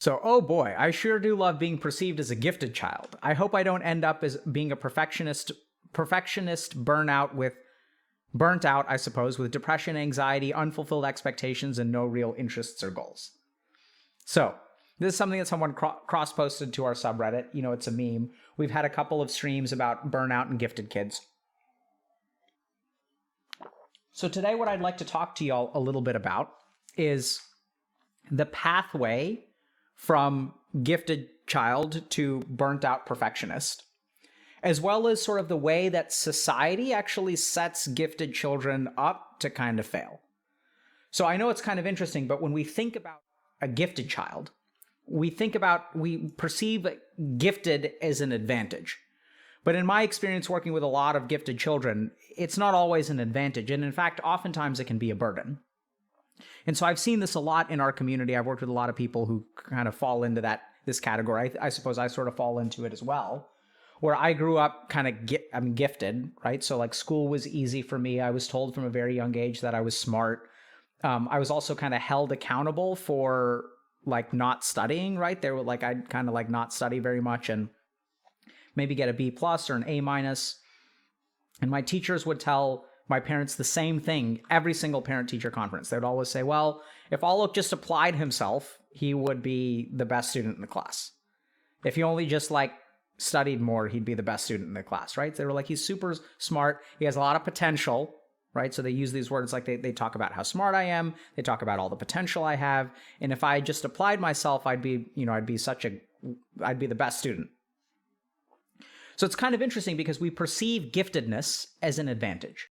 So, oh boy, I sure do love being perceived as a gifted child. I hope I don't end up as being a perfectionist burnt out, I suppose, with depression, anxiety, unfulfilled expectations, and no real interests or goals. So, this is something that someone cross-posted to our subreddit. You know, it's a meme. We've had a couple of streams about burnout and gifted kids. So today what I'd like to talk to y'all a little bit about is the pathway from gifted child to burnt out perfectionist, as well as sort of the way that society actually sets gifted children up to kind of fail. So I know it's kind of interesting, but when we think about a gifted child, we perceive gifted as an advantage. But in my experience working with a lot of gifted children, it's not always an advantage. And in fact, oftentimes it can be a burden. And so I've seen this a lot in our community. I've worked with a lot of people who kind of fall into this category. I suppose I sort of fall into it as well, where I grew up kind of gifted, right? So like school was easy for me. I was told from a very young age that I was smart. I was also kind of held accountable for like not studying, right? They were like, I'd kind of like not study very much and maybe get a B+ or an A-. And my teachers would tell my parents the same thing every single parent-teacher conference. They would always say, well, if Alok just applied himself, he would be the best student in the class. If he only just like studied more, he'd be the best student in the class, right? They were like, he's super smart. He has a lot of potential, right? So they use these words like they talk about how smart I am. They talk about all the potential I have. And if I just applied myself, I'd be the best student. So it's kind of interesting because we perceive giftedness as an advantage.